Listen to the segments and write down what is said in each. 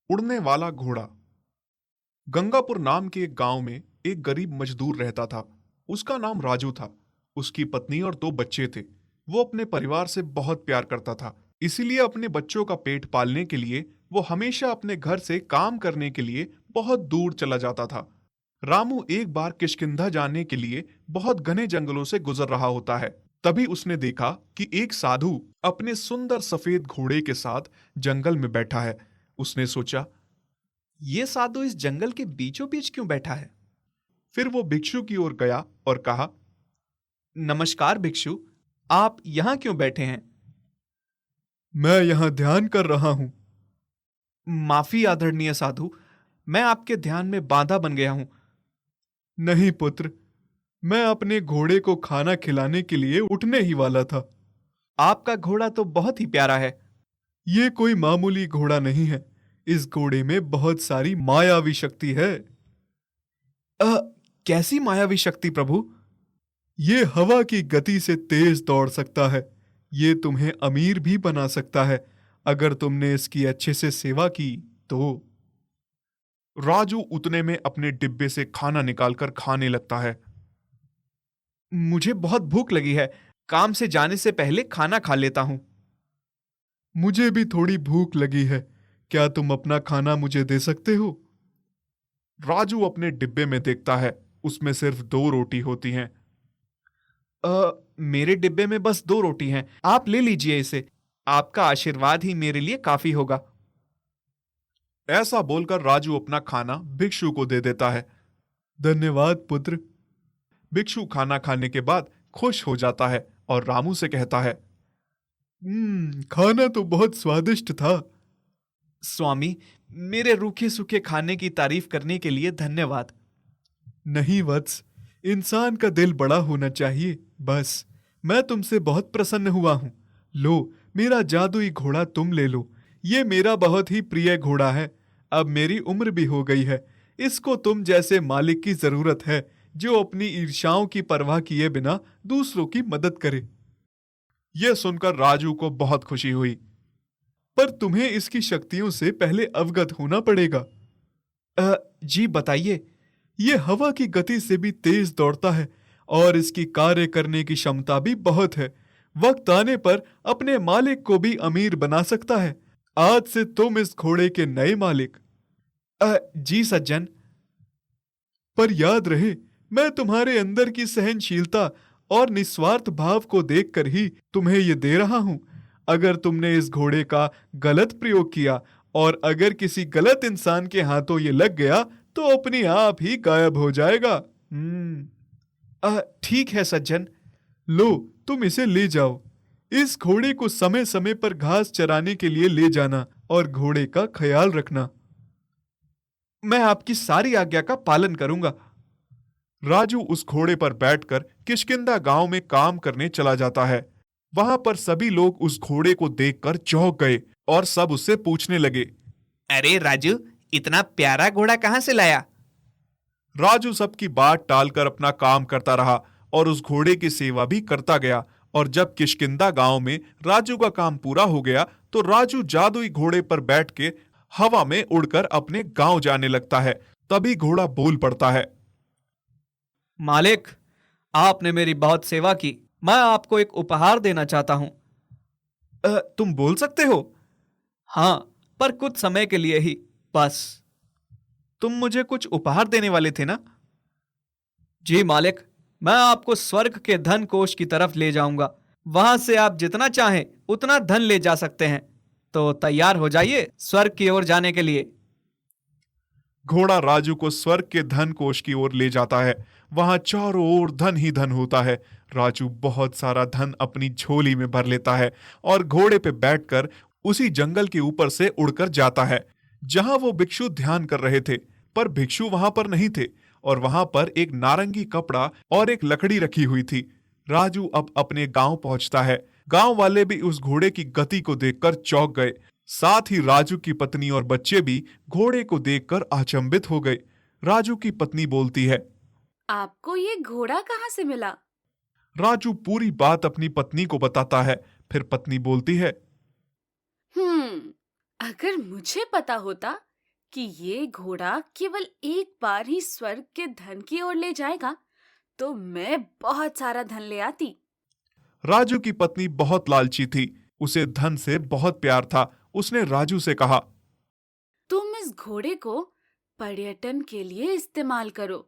उड़ने वाला घोड़ा। गंगापुर नाम के एक गांव में एक गरीब मजदूर रहता था। उसका नाम राजू था। उसकी पत्नी और दो बच्चे थे। वो अपने परिवार से बहुत प्यार करता था, इसीलिए अपने बच्चों का पेट पालने के लिए वो हमेशा अपने घर से काम करने के लिए बहुत दूर चला जाता था। रामू एक बार किष्किंधा जाने के लिए बहुत घने जंगलों से गुजर रहा होता है। तभी उसने देखा कि एक साधु अपने सुंदर सफेद घोड़े के साथ जंगल में बैठा है। उसने सोचा, ये साधु इस जंगल के बीचों बीच क्यों बैठा है? फिर वो भिक्षु की ओर गया और कहा, नमस्कार भिक्षु, आप यहां क्यों बैठे हैं? मैं यहाँ ध्यान कर रहा हूँ। माफी आदरणीय साधु, मैं आपके ध्यान में बाधा बन गया हूं। नहीं पुत्र, मैं अपने घोड़े को खाना खिलाने के लिए उठने ही वाला था। आपका घोड़ा तो बहुत ही प्यारा है। ये कोई मामूली घोड़ा नहीं है। इस घोड़े में बहुत सारी मायावी शक्ति है। कैसी मायावी शक्ति प्रभु? ये हवा की गति से तेज दौड़ सकता है। ये तुम्हें अमीर भी बना सकता है अगर तुमने इसकी अच्छे से सेवा की तो। राजू उतने में अपने डिब्बे से खाना निकालकर खाने लगता है। मुझे बहुत भूख लगी है, काम से जाने से पहले खाना खा लेता हूं। मुझे भी थोड़ी भूख लगी है। क्या तुम अपना खाना मुझे दे सकते हो? राजू अपने डिब्बे में देखता है, उसमें सिर्फ 2 रोटी होती हैं। मेरे डिब्बे में बस 2 रोटी हैं, आप ले लीजिए इसे। आपका आशीर्वाद ही मेरे लिए काफी होगा। ऐसा बोलकर राजू अपना खाना भिक्षु को दे देता है। धन्यवाद पुत्र। भिक्षु खाना खाने के बाद खुश हो जाता है और रामू से कहता है, खाना तो बहुत स्वादिष्ट था। स्वामी, मेरे रूखे सूखे खाने की तारीफ करने के लिए धन्यवाद। नहीं वत्स, इंसान का दिल बड़ा होना चाहिए। बस, मैं तुमसे बहुत प्रसन्न हुआ हूं। लो, मेरा जादुई घोड़ा तुम ले लो। ये मेरा बहुत ही प्रिय घोड़ा है। अब मेरी उम्र भी हो गई है। इसको तुम जैसे मालिक की जरूरत है, जो अपनी ईर्ष्याओं की परवाह किए बिना दूसरों की मदद करे। यह सुनकर राजू को बहुत खुशी हुई, पर तुम्हें इसकी शक्तियों से पहले अवगत होना पड़ेगा। जी बताइए। ये हवा की गति से भी तेज दौड़ता है और इसकी कार्य करने की क्षमता भी बहुत है। वक्त आने पर अपने मालिक को भी अमीर बना सकता है। आज से तुम इस घोड़े के नए मालिक। जी सज्जन। पर याद रहे, मैं तुम्हारे अंदर की सहनशीलता और निस्वार्थ भाव को देखकर ही तुम्हें ये दे रहा हूं। अगर तुमने इस घोड़े का गलत प्रयोग किया और अगर किसी गलत इंसान के हाथों ये लग गया तो अपने आप ही गायब हो जाएगा। ठीक है सज्जन। लो, तुम इसे ले जाओ। इस घोड़े को समय समय पर घास चराने के लिए ले जाना और घोड़े का ख्याल रखना। मैं आपकी सारी आज्ञा का पालन करूंगा। राजू उस घोड़े पर बैठकर किष्किंधा गांव में काम करने चला जाता है। वहां पर सभी लोग उस घोड़े को देखकर चौंक गए और सब उससे पूछने लगे, अरे राजू, इतना प्यारा घोड़ा कहां से लाया? राजू सबकी बात टालकर अपना काम करता रहा और उस घोड़े की सेवा भी करता गया। और जब किष्किंधा गांव में राजू का काम पूरा हो गया तो राजू जादुई घोड़े पर बैठ के हवा में उड़कर अपने गांव जाने लगता है। तभी घोड़ा बोल पड़ता है, मालिक, आपने मेरी बहुत सेवा की। मैं आपको एक उपहार देना चाहता हूं। तुम बोल सकते हो? हाँ, पर कुछ समय के लिए ही, बस। तुम मुझे कुछ उपहार देने वाले थे ना? जी मालिक, मैं आपको स्वर्ग के धन कोष की तरफ ले जाऊंगा। वहां से आप जितना चाहें उतना धन ले जा सकते हैं। तो तैयार हो जाइए स्वर्ग की ओर जाने के लिए। घोड़ा राजू को स्वर्ग के धन कोष की ओर ले जाता है। वहां चारों ओर धन ही धन होता है। राजू बहुत सारा धन अपनी झोली में भर लेता है और घोड़े पे बैठकर उसी जंगल के ऊपर से उड़कर जाता है जहां वो भिक्षु ध्यान कर रहे थे। पर भिक्षु वहां पर नहीं थे और वहां पर एक नारंगी कपड़ा और एक लकड़ी रखी हुई थी। राजू अब अपने गांव पहुंचता है। गांव वाले भी उस घोड़े की गति को देखकर चौंक गए। साथ ही राजू की पत्नी और बच्चे भी घोड़े को देखकर अचंभित हो गए। राजू की पत्नी बोलती है, आपको ये घोड़ा कहाँ से मिला? राजू पूरी बात अपनी पत्नी को बताता है। फिर पत्नी बोलती है, अगर मुझे पता होता कि ये घोड़ा केवल एक बार ही स्वर्ग के धन की ओर ले जाएगा, तो मैं बहुत सारा धन ले आती। राजू की पत्नी बहुत लालची थी। उसे धन से बहुत प्यार था। उसने राजू से कहा, तुम इस घोड़े को पर्यटन के लिए इस्तेमाल करो।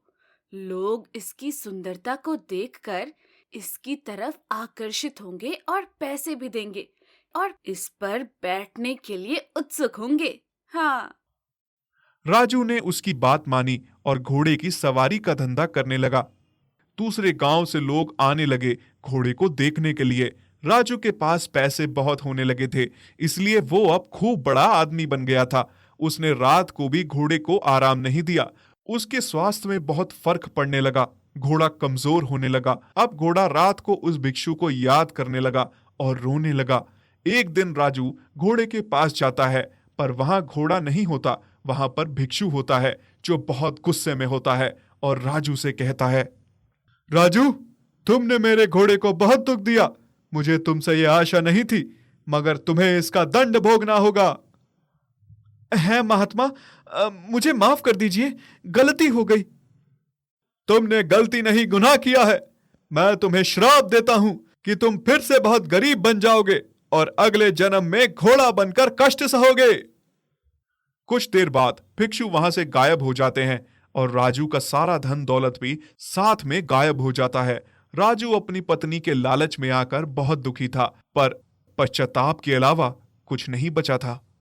लोग इसकी सुंदरता को देखकर इसकी तरफ आकर्षित होंगे और पैसे भी देंगे और इस पर बैठने के लिए उत्सुक होंगे। हाँ। राजू ने उसकी बात मानी और घोड़े की सवारी का धंधा करने लगा। दूसरे गांव से लोग आने लगे घोड़े को देखने के लिए। राजू के पास पैसे बहुत होने लगे थे, इसलिए वो अब खूब बड़ा आदमी बन गया था। उसने रात को भी घोड़े को आराम नहीं दिया। उसके स्वास्थ्य में बहुत फर्क पड़ने लगा। घोड़ा कमजोर होने लगा। अब घोड़ा रात को उस भिक्षु को याद करने लगा और रोने लगा। एक दिन राजू घोड़े के पास जाता है, पर वहां घोड़ा नहीं होता। वहां पर भिक्षु होता है जो बहुत गुस्से में होता है और राजू से कहता है, राजू, तुमने मेरे घोड़े को बहुत दुख दिया। मुझे तुमसे यह आशा नहीं थी, मगर तुम्हें इसका दंड भोगना होगा। है महात्मा, मुझे माफ कर दीजिए, गलती हो गई। तुमने गलती नहीं, गुनाह किया है। मैं तुम्हें श्राप देता हूं कि तुम फिर से बहुत गरीब बन जाओगे और अगले जन्म में घोड़ा बनकर कष्ट सहोगे। कुछ देर बाद भिक्षु वहां से गायब हो जाते हैं और राजू का सारा धन दौलत भी साथ में गायब हो जाता है। राजू अपनी पत्नी के लालच में आकर बहुत दुखी था, पर पश्चाताप के अलावा कुछ नहीं बचा था।